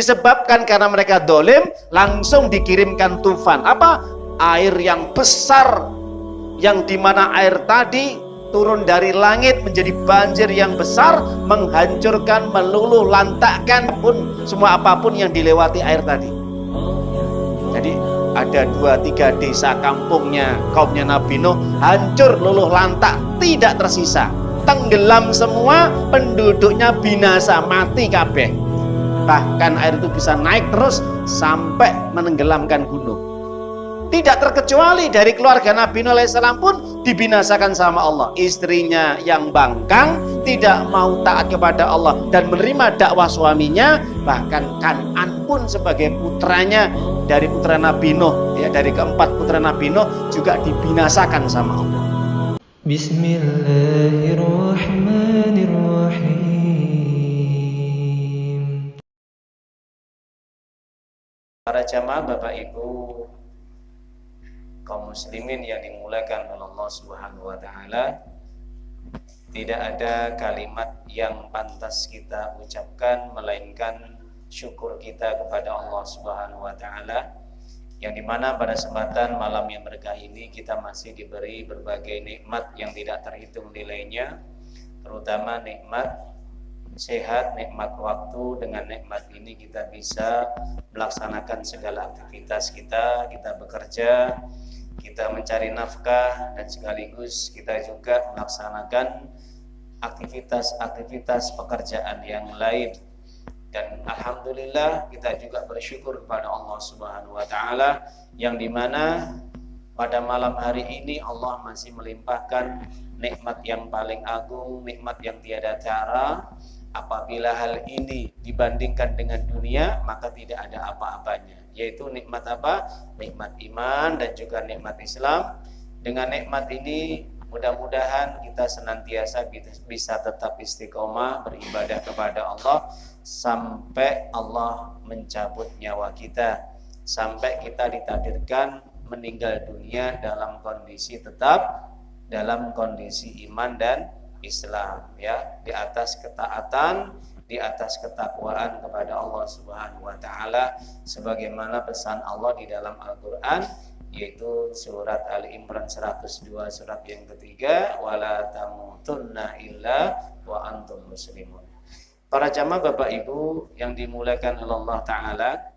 Disebabkan karena mereka dolim, langsung dikirimkan tufan. Apa? Air yang besar, yang dimana air tadi turun dari langit menjadi banjir yang besar, menghancurkan, meluluh lantakkan pun semua apapun yang dilewati air tadi. Jadi ada 2-3 desa kampungnya kaumnya Nabi Nuh hancur luluh lantak, tidak tersisa, tenggelam semua, penduduknya binasa, mati kabeh. Bahkan air itu bisa naik terus sampai menenggelamkan gunung. Tidak terkecuali dari keluarga Nabi Nuh alaihissalam pun dibinasakan sama Allah. Istrinya yang bangkang, tidak mau taat kepada Allah dan menerima dakwah suaminya. Bahkan Kan'an pun sebagai putranya dari putra Nabi Nuh, ya, dari keempat putra Nabi Nuh juga dibinasakan sama Allah. Bismillahirrahmanirrahim. Para jamaah Bapak Ibu kaum muslimin yang dimuliakan oleh Allah Subhanahu wa taala, tidak ada kalimat yang pantas kita ucapkan melainkan syukur kita kepada Allah Subhanahu wa taala, yang dimana pada kesempatan malam yang berkah ini kita masih diberi berbagai nikmat yang tidak terhitung nilainya, terutama nikmat sehat, nikmat waktu. Dengan nikmat ini kita bisa melaksanakan segala aktivitas kita bekerja, kita mencari nafkah, dan sekaligus kita juga melaksanakan aktivitas pekerjaan yang lain. Dan alhamdulillah kita juga bersyukur kepada Allah Subhanahu wa taala, yang dimana pada malam hari ini Allah masih melimpahkan nikmat yang paling agung, nikmat yang tiada tara. Apabila hal ini dibandingkan dengan dunia, maka tidak ada apa-apanya, yaitu nikmat apa? Nikmat iman dan juga nikmat Islam. Dengan nikmat ini mudah-mudahan kita senantiasa bisa tetap istiqomah beribadah kepada Allah sampai Allah mencabut nyawa kita, sampai kita ditakdirkan meninggal dunia dalam kondisi tetap dalam kondisi iman dan Islam, ya, di atas ketaatan, di atas ketakwaan kepada Allah Subhanahu wa taala, sebagaimana pesan Allah di dalam Al-Qur'an, yaitu surat Ali Imran 102, surat yang ketiga, wala tamutunna illa wa antum muslimun. Para jamaah Bapak Ibu yang dimuliakan oleh Allah taala,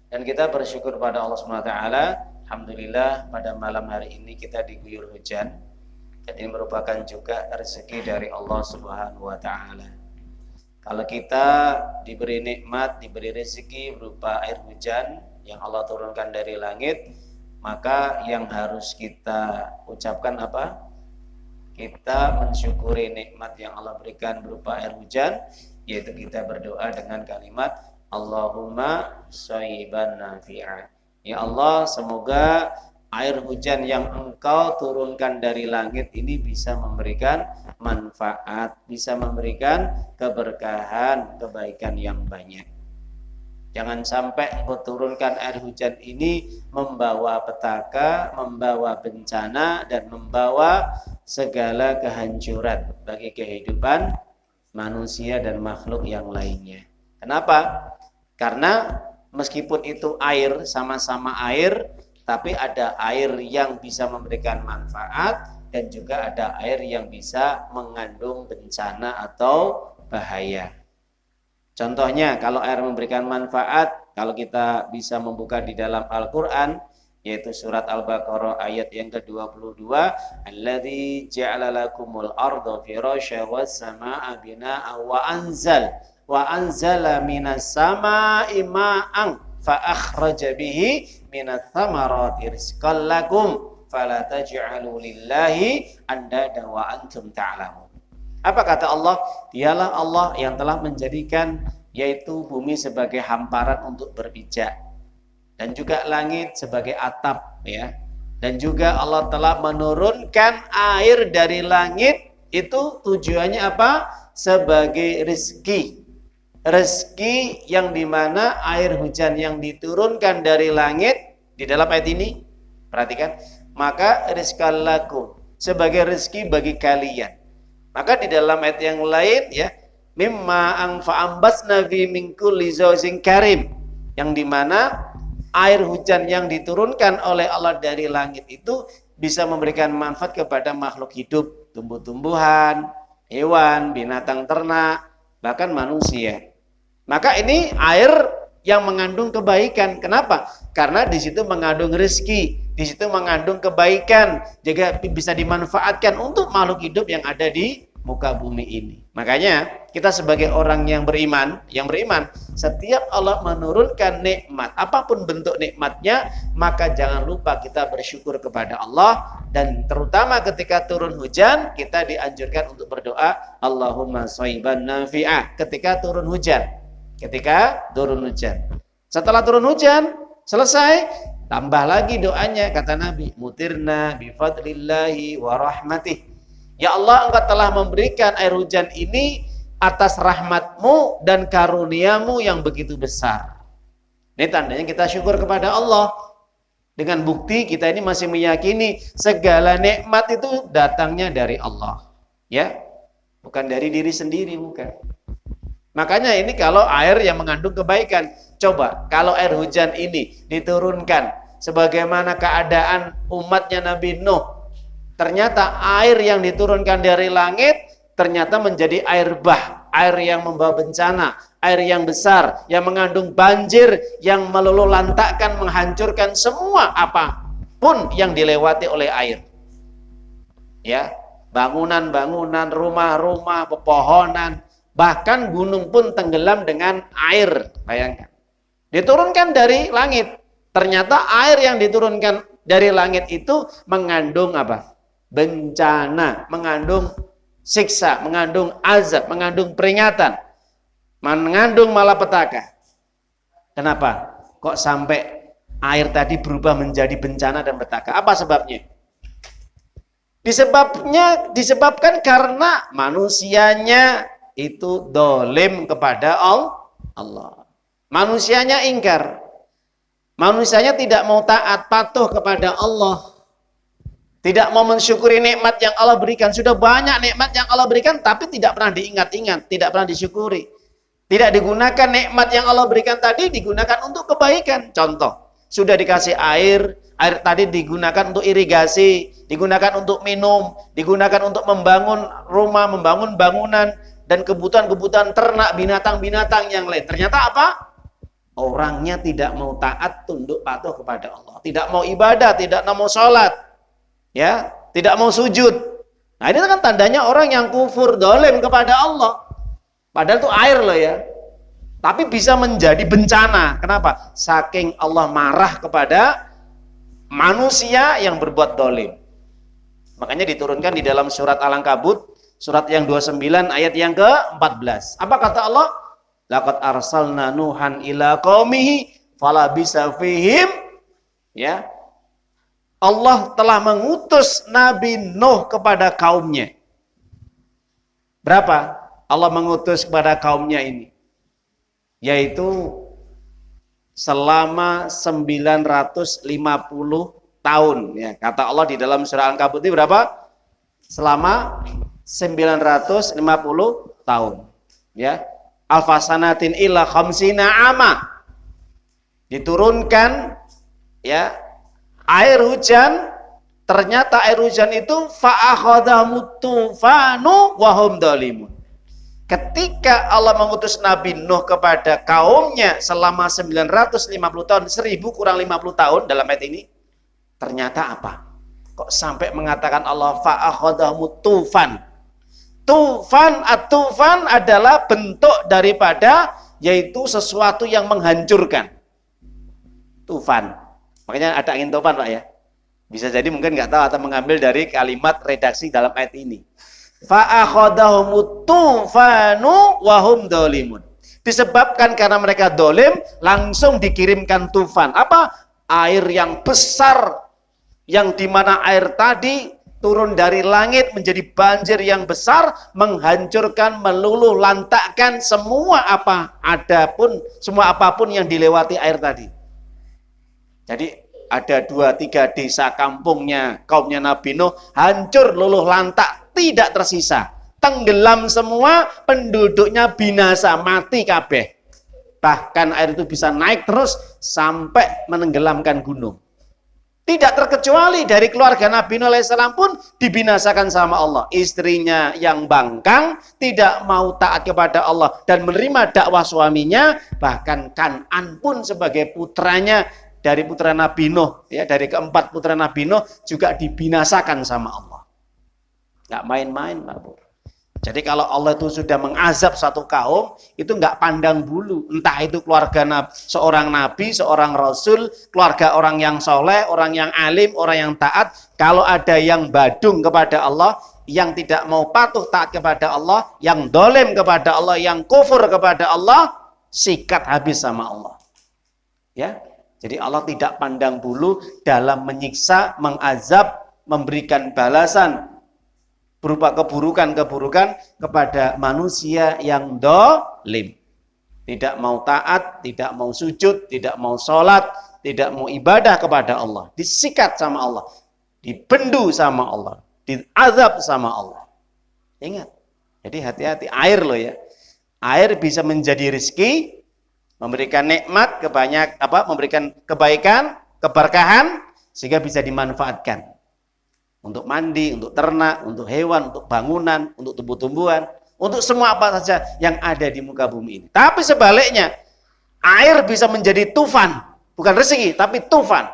dan kita bersyukur pada Allah Subhanahu wa taala, alhamdulillah pada malam hari ini kita diguyur hujan. Dan ini merupakan juga rezeki dari Allah Subhanahu wa taala. Kalau kita diberi nikmat, diberi rezeki berupa air hujan yang Allah turunkan dari langit, maka yang harus kita ucapkan apa? Kita mensyukuri nikmat yang Allah berikan berupa air hujan, yaitu kita berdoa dengan kalimat Allahumma shayyiban nafi'a. Ya Allah, semoga air hujan yang Engkau turunkan dari langit ini bisa memberikan manfaat, bisa memberikan keberkahan, kebaikan yang banyak. Jangan sampai Engkau turunkan air hujan ini membawa petaka, membawa bencana, dan membawa segala kehancuran bagi kehidupan manusia dan makhluk yang lainnya. Kenapa? Karena meskipun itu air, sama-sama air, tapi ada air yang bisa memberikan manfaat dan juga ada air yang bisa mengandung bencana atau bahaya. Contohnya kalau air memberikan manfaat, kalau kita bisa membuka di dalam Al-Qur'an, yaitu surat Al-Baqarah ayat yang ke-22, alladzi ja'ala lakumul arda firasya was samaa'a binaa'a wa anzala minas samaa'i ma'an fa akhraja bihi minats thamarati rizqan lakum fala taj'alu lillahi andada wa antum ta'lamun. Apa kata Allah? Dialah Allah yang telah menjadikan yaitu bumi sebagai hamparan untuk berpijak dan juga langit sebagai atap, ya. Dan juga Allah telah menurunkan air dari langit, itu tujuannya apa? Sebagai rezeki. Rezeki yang dimana air hujan yang diturunkan dari langit di dalam ayat ini, perhatikan, maka rizqan lakum, sebagai rezeki bagi kalian. Maka di dalam ayat yang lain, ya, mimma fa'ambasna fi min kulli zawjin karim, yang dimana air hujan yang diturunkan oleh Allah dari langit itu bisa memberikan manfaat kepada makhluk hidup, tumbuh-tumbuhan, hewan, binatang ternak, bahkan manusia. Maka ini air yang mengandung kebaikan. Kenapa? Karena di situ mengandung rezeki, di situ mengandung kebaikan, juga bisa dimanfaatkan untuk makhluk hidup yang ada di muka bumi ini. Makanya kita sebagai orang yang beriman, setiap Allah menurunkan nikmat, apapun bentuk nikmatnya, maka jangan lupa kita bersyukur kepada Allah. Dan terutama ketika turun hujan, kita dianjurkan untuk berdoa Allahumma shayban nafi'ah ketika turun hujan. Setelah turun hujan selesai, tambah lagi doanya, kata Nabi, mutirna bifadlillahi wa rahmatih. Ya Allah, Engkau telah memberikan air hujan ini atas rahmatmu dan karuniamu yang begitu besar. Ini tandanya kita syukur kepada Allah. Dengan bukti kita ini masih meyakini segala nikmat itu datangnya dari Allah. Ya, bukan dari diri sendiri, bukan. Makanya ini kalau air yang mengandung kebaikan. Coba kalau air hujan ini diturunkan sebagaimana keadaan umatnya Nabi Nuh, ternyata air yang diturunkan dari langit ternyata menjadi air bah, air yang membawa bencana, air yang besar, yang mengandung banjir, yang meluluhlantakkan, menghancurkan semua apapun yang dilewati oleh air. Ya, bangunan-bangunan, rumah-rumah, pepohonan, bahkan gunung pun tenggelam dengan air. Bayangkan, diturunkan dari langit. Ternyata air yang diturunkan dari langit itu mengandung apa? Bencana, mengandung siksa, mengandung azab, mengandung peringatan, mengandung malapetaka. Kenapa? Kok sampai air tadi berubah menjadi bencana dan petaka? Apa sebabnya? Disebabkan karena manusianya itu dolim kepada Allah. Manusianya ingkar. Manusianya tidak mau taat, patuh kepada Allah. Tidak mau mensyukuri nikmat yang Allah berikan. Sudah banyak nikmat yang Allah berikan, tapi tidak pernah diingat-ingat, tidak pernah disyukuri. Tidak digunakan nikmat yang Allah berikan tadi, digunakan untuk kebaikan. Contoh, sudah dikasih air tadi digunakan untuk irigasi, digunakan untuk minum, digunakan untuk membangun rumah, membangun bangunan, dan kebutuhan-kebutuhan ternak, binatang-binatang yang lain. Ternyata apa? Orangnya tidak mau taat, tunduk patuh kepada Allah. Tidak mau ibadah, tidak mau sholat. Ya, tidak mau sujud. Nah, ini kan tandanya orang yang kufur, dolim kepada Allah. Padahal itu air loh ya. Tapi bisa menjadi bencana. Kenapa? Saking Allah marah kepada manusia yang berbuat dolim. Makanya diturunkan di dalam surat Al-Ankabut, surat yang 29 ayat yang ke-14. Apa kata Allah? Laqad arsalna Nuhan ila qaumihi falabisa fihim. Ya. Allah telah mengutus Nabi Nuh kepada kaumnya. Berapa? Allah mengutus kepada kaumnya ini. Yaitu selama 950 tahun. Ya, kata Allah di dalam surah Al-Ankabut ini berapa? Selama 950 tahun. Ya. Alfasanatin illa khamsina ama. Diturunkan ya air hujan, ternyata air hujan itu fa'akhadhamut tufanu wa hum dhalimun. Ketika Allah mengutus Nabi Nuh kepada kaumnya selama 950 tahun, 1000 kurang 50 tahun dalam ayat ini, ternyata apa? Kok sampai mengatakan Allah fa'akhadhamut tufan? Tufan, at-tufan adalah bentuk daripada yaitu sesuatu yang menghancurkan. Tufan. Makanya ada angin topan, Pak ya. Bisa jadi mungkin nggak tahu atau mengambil dari kalimat redaksi dalam ayat ini. Fa'akhadahumut tufanu wa hum dzalimun. Disebabkan karena mereka dolim, langsung dikirimkan tufan. Apa? Air yang besar, yang dimana air tadi turun dari langit menjadi banjir yang besar, menghancurkan, meluluh lantakkan semua apapun yang dilewati air tadi. Jadi ada 2-3 desa kampungnya kaumnya Nabi Nuh hancur luluh lantak, tidak tersisa. tenggelam semua, penduduknya binasa, mati kabeh. Bahkan air itu bisa naik terus sampai menenggelamkan gunung. Tidak terkecuali dari keluarga Nabi Nuh alaihissalam pun dibinasakan sama Allah. Istrinya yang bangkang, tidak mau taat kepada Allah dan menerima dakwah suaminya. Bahkan Kan'an pun sebagai putranya dari putra Nabi Nuh, ya, dari keempat putra Nabi Nuh juga dibinasakan sama Allah. Nggak main-main, Pak Bu. Jadi kalau Allah itu sudah mengazab satu kaum, itu nggak pandang bulu. Entah itu keluarga seorang nabi, seorang rasul, keluarga orang yang soleh, orang yang alim, orang yang taat. Kalau ada yang badung kepada Allah, yang tidak mau patuh taat kepada Allah, yang dolim kepada Allah, yang kufur kepada Allah, sikat habis sama Allah. Ya, jadi Allah tidak pandang bulu dalam menyiksa, mengazab, memberikan balasan berupa keburukan-keburukan kepada manusia yang dolim. Tidak mau taat, tidak mau sujud, tidak mau sholat, tidak mau ibadah kepada Allah. Disikat sama Allah, dibendu sama Allah, diazab sama Allah. Ingat, jadi hati-hati, air loh ya. Air bisa menjadi rezeki, memberikan nikmat, memberikan kebaikan, keberkahan, sehingga bisa dimanfaatkan. Untuk mandi, untuk ternak, untuk hewan, untuk bangunan, untuk tumbuh-tumbuhan, untuk semua apa saja yang ada di muka bumi ini. Tapi sebaliknya, air bisa menjadi tufan, bukan rezeki, tapi tufan.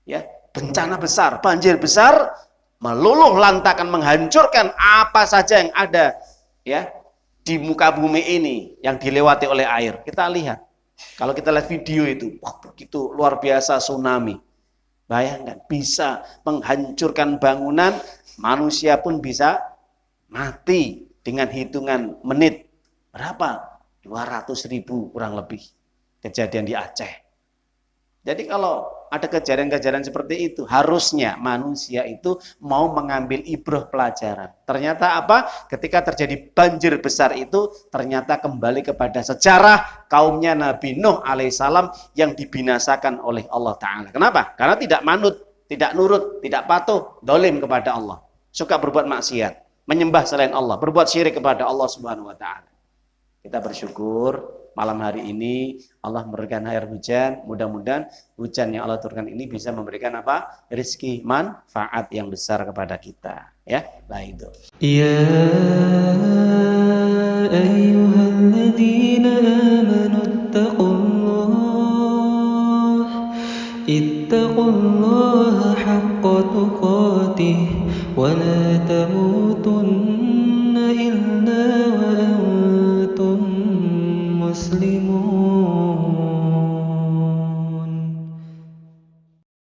Ya, bencana besar, banjir besar, meluluh lantakan, menghancurkan apa saja yang ada ya di muka bumi ini yang dilewati oleh air. Kita lihat, kalau kita lihat video itu, wah, begitu luar biasa tsunami. Bayangkan, bisa menghancurkan bangunan, manusia pun bisa mati dengan hitungan menit. Berapa? 200.000 kurang lebih. Kejadian di Aceh. Jadi kalau ada kejadian-kejadian seperti itu, harusnya manusia itu mau mengambil ibrah pelajaran. Ternyata apa? Ketika terjadi banjir besar itu, ternyata kembali kepada sejarah kaumnya Nabi Nuh alaihissalam yang dibinasakan oleh Allah Ta'ala. Kenapa? Karena tidak manut, tidak nurut, tidak patuh, dolim kepada Allah. Suka berbuat maksiat, menyembah selain Allah, berbuat syirik kepada Allah Subhanahu Wa Ta'ala. Kita bersyukur malam hari ini Allah memberikan air hujan. Mudah-mudahan hujan yang Allah turunkan ini bisa memberikan apa? Rezeki, manfaat yang besar kepada kita. Ya, lah itu. Ya ayyuhalladzina amanu ittaqullaha haqqa tuqatih wa la tamutunna